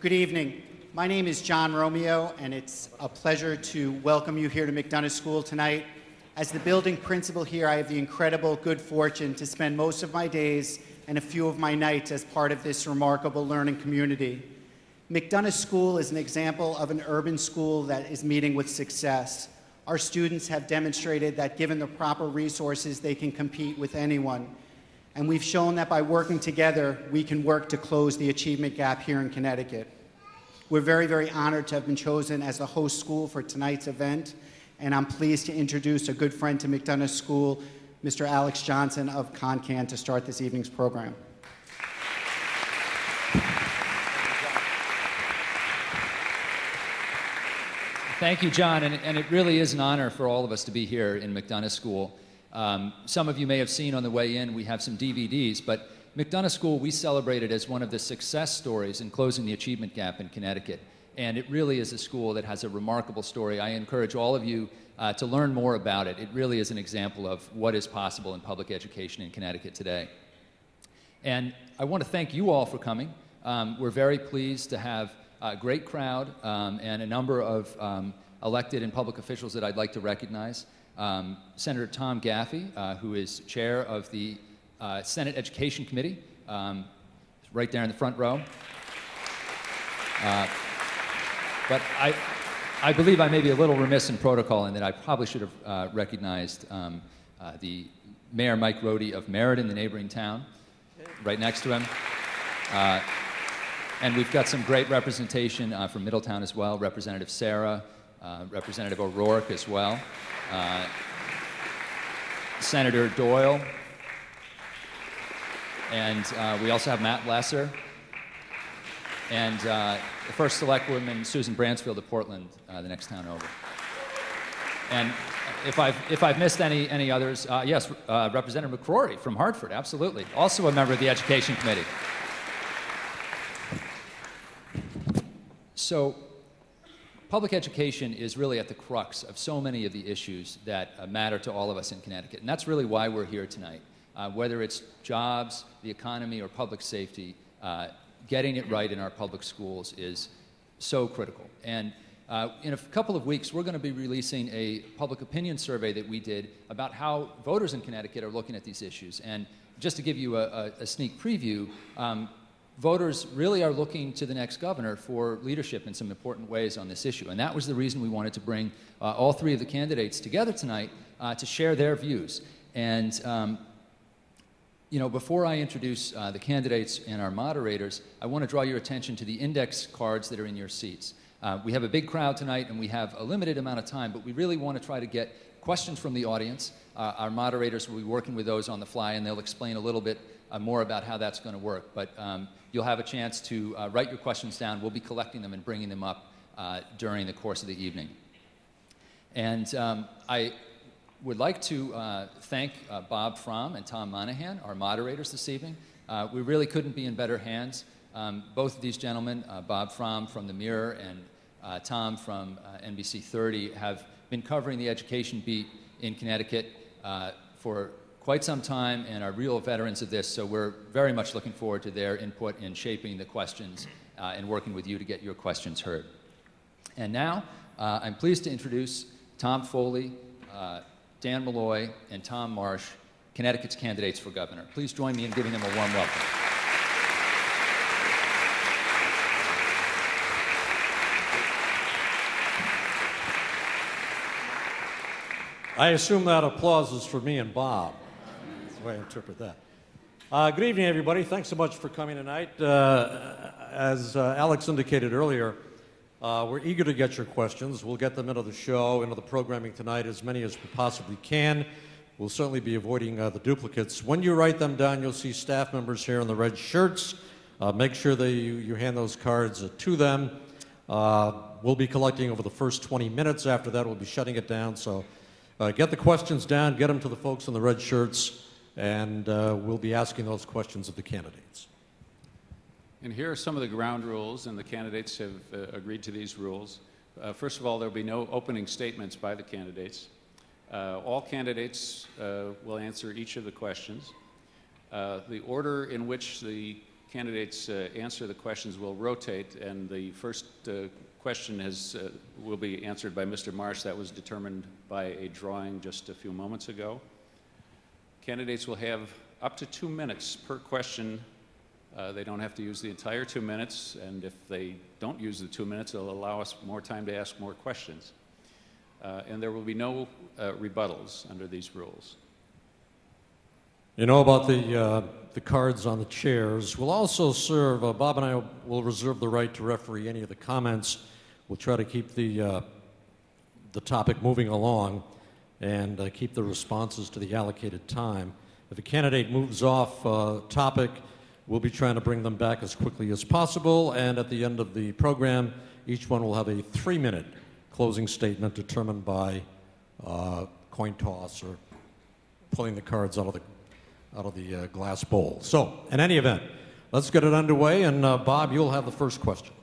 Good evening. My name is John Romeo, and it's a pleasure to welcome you here to Macdonough School tonight. As the building principal here, I have the incredible good fortune to spend most of my days and a few of my nights as part of this remarkable learning community. Macdonough School is an example of an urban school that is meeting with success. Our students have demonstrated that given the proper resources, they can compete with anyone. And we've shown that by working together, we can work to close the achievement gap here in Connecticut. We're very, very honored to have been chosen as the host school for tonight's event, and I'm pleased to introduce a good friend to Macdonough School, Mr. Alex Johnston of ConnCAN, to start this evening's program. Thank you, John, and it really is an honor for all of us to be here in Macdonough School. Some of you may have seen on the way in, we have some DVDs, but Macdonough School, we celebrate it as one of the success stories in closing the achievement gap in Connecticut. And it really is a school that has a remarkable story. I encourage all of you to learn more about it. It really is an example of what is possible in public education in Connecticut today. And I want to thank you all for coming. We're very pleased to have a great crowd and a number of elected and public officials that I'd like to recognize. Senator Tom Gaffey, who is chair of the Senate Education Committee, right there in the front row. But I believe I may be a little remiss in protocol in that I probably should have recognized the Mayor Mike Rohde of Meriden, the neighboring town, right next to him. And we've got some great representation from Middletown as well, Representative Sarah, Representative O'Rourke as well, Senator Doyle, and we also have Matt Lesser, and the first select woman, Susan Bransfield of Portland, the next town over. And if I've missed any others, yes, Representative McCrory from Hartford, absolutely, also a member of the Education Committee. So, public education is really at the crux of so many of the issues that matter to all of us in Connecticut, and that's really why we're here tonight. Whether it's jobs, the economy, or public safety, getting it right in our public schools is so critical. And in a couple of weeks, we're going to be releasing a public opinion survey that we did about how voters in Connecticut are looking at these issues. And just to give you a sneak preview, voters really are looking to the next governor for leadership in some important ways on this issue. And that was the reason we wanted to bring all three of the candidates together tonight to share their views. And you know, before I introduce the candidates and our moderators, I want to draw your attention to the index cards that are in your seats. We have a big crowd tonight, and we have a limited amount of time, but we really want to try to get questions from the audience. Our moderators will be working with those on the fly, and they'll explain a little bit more about how that's going to work. But you'll have a chance to write your questions down. We'll be collecting them and bringing them up during the course of the evening. And I would like to thank Bob Fromm and Tom Monahan, our moderators this evening. We really couldn't be in better hands. Both of these gentlemen, Bob Fromm from The Mirror and Tom from NBC 30, have been covering the education beat in Connecticut for quite some time and are real veterans of this, so we're very much looking forward to their input in shaping the questions and working with you to get your questions heard. And now, I'm pleased to introduce Tom Foley, Dan Malloy, and Tom Marsh, Connecticut's candidates for governor. Please join me in giving them a warm welcome. I assume that applause is for me and Bob. That's the way I interpret that. Good evening, everybody. Thanks so much for coming tonight. As Alex indicated earlier, we're eager to get your questions. We'll get them into the show, into the programming tonight, as many as we possibly can. We'll certainly be avoiding the duplicates. When you write them down, you'll see staff members here in the red shirts. Make sure that you hand those cards to them. We'll be collecting over the first 20 minutes. After that, we'll be shutting it down. So get the questions down, get them to the folks in the red shirts, and we'll be asking those questions of the candidates. And here are some of the ground rules, and the candidates have agreed to these rules. First of all, there will be no opening statements by the candidates. All candidates will answer each of the questions. The order in which the candidates answer the questions, we'll rotate, and the first question will be answered by Mr. Marsh. That was determined by a drawing just a few moments ago. Candidates will have up to 2 minutes per question. They don't have to use the entire 2 minutes, and if they don't use the 2 minutes, it'll allow us more time to ask more questions. And there will be no rebuttals under these rules. You know about the cards on the chairs. We'll also serve, Bob and I will reserve the right to referee any of the comments. We'll try to keep the topic moving along and keep the responses to the allocated time. If a candidate moves off topic, we'll be trying to bring them back as quickly as possible, and at the end of the program, each one will have a 3-minute closing statement determined by coin toss or pulling the cards out of the glass bowl. So, in any event, let's get it underway, and Bob, you'll have the first question.